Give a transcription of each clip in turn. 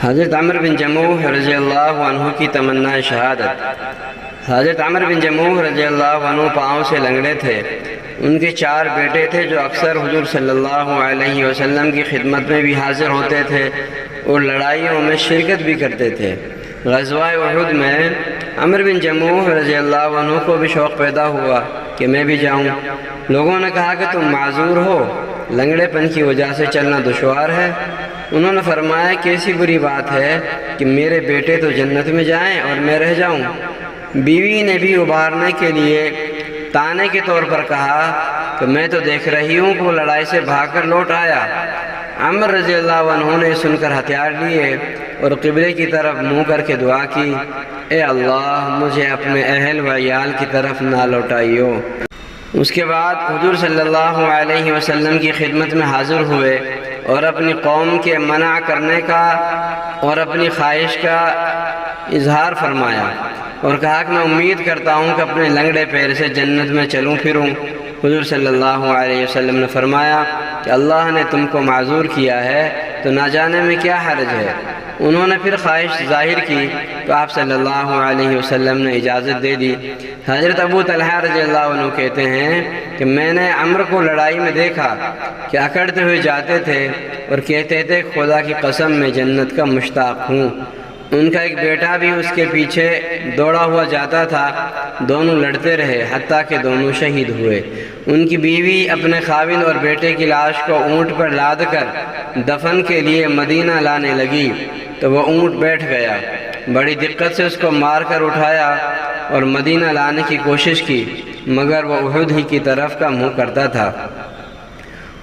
حضرت عمر بن جموح رضی اللہ عنہ کی تمنا شہادت۔ حضرت عمر بن جموح رضی اللہ عنہ پاؤں سے لنگڑے تھے۔ ان کے 4 بیٹے تھے جو اکثر حضور صلی اللہ علیہ وسلم کی خدمت میں بھی حاضر ہوتے تھے اور لڑائیوں میں شرکت بھی کرتے تھے۔ غزوہ احد میں عمر بن جموح رضی اللہ عنہ کو بھی شوق پیدا ہوا کہ میں بھی جاؤں۔ لوگوں نے کہا کہ تم معذور ہو، لنگڑے پن کی وجہ سے چلنا دشوار ہے۔ انہوں نے فرمایا کہ ایسی بری بات ہے کہ میرے بیٹے تو جنت میں جائیں اور میں رہ جاؤں۔ بیوی نے بھی ابھارنے کے لیے تانے کے طور پر کہا کہ میں تو دیکھ رہی ہوں کہ وہ لڑائی سے بھاگ کر لوٹ آیا۔ عمر رضی اللہ عنہ نے سن کر ہتھیار لیے اور قبلے کی طرف منہ کر کے دعا کی، اے اللہ مجھے اپنے اہل و عیال کی طرف نہ لوٹائیو۔ اس کے بعد حضور صلی اللہ علیہ وسلم کی خدمت میں حاضر ہوئے اور اپنی قوم کے منع کرنے کا اور اپنی خواہش کا اظہار فرمایا اور کہا کہ میں امید کرتا ہوں کہ اپنے لنگڑے پیر سے جنت میں چلوں پھروں۔ حضور صلی اللہ علیہ وسلم نے فرمایا کہ اللہ نے تم کو معذور کیا ہے تو نہ جانے میں کیا حرج ہے۔ انہوں نے پھر خواہش ظاہر کی تو آپ صلی اللہ علیہ وسلم نے اجازت دے دی۔ حضرت ابو طلحہ رضی اللہ عنہ کہتے ہیں کہ میں نے عمر کو لڑائی میں دیکھا کہ اکڑتے ہوئے جاتے تھے اور کہتے تھے خدا کی قسم میں جنت کا مشتاق ہوں۔ ان کا ایک بیٹا بھی اس کے پیچھے دوڑا ہوا جاتا تھا، دونوں لڑتے رہے حتیٰ کہ دونوں شہید ہوئے۔ ان کی بیوی اپنے خاوند اور بیٹے کی لاش کو اونٹ پر لاد کر دفن کے لیے مدینہ لانے لگی تو وہ اونٹ بیٹھ گیا۔ بڑی دقت سے اس کو مار کر اٹھایا اور مدینہ لانے کی کوشش کی، مگر وہ احد ہی کی طرف کا منہ کرتا تھا۔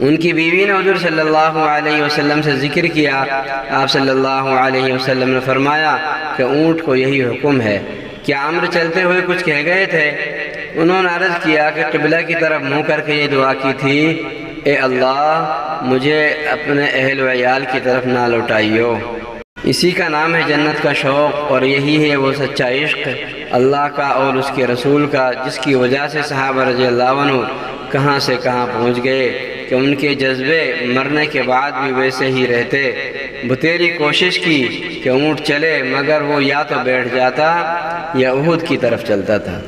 ان کی بیوی نے حضور صلی اللہ علیہ وسلم سے ذکر کیا۔ آپ صلی اللہ علیہ وسلم نے فرمایا کہ اونٹ کو یہی حکم ہے۔ کیا عمر چلتے ہوئے کچھ کہہ گئے تھے؟ انہوں نے عرض کیا کہ قبلہ کی طرف منہ کر کے یہ دعا کی تھی، اے اللہ مجھے اپنے اہل و عیال کی طرف نہ لوٹائیو۔ اسی کا نام ہے جنت کا شوق، اور یہی ہے وہ سچا عشق اللہ کا اور اس کے رسول کا، جس کی وجہ سے صحابہ رضی اللہ عنہ کہاں سے کہاں پہنچ گئے کہ ان کے جذبے مرنے کے بعد بھی ویسے ہی رہتے۔ بتیری کوشش کی کہ اونٹ چلے، مگر وہ یا تو بیٹھ جاتا یا احد کی طرف چلتا تھا۔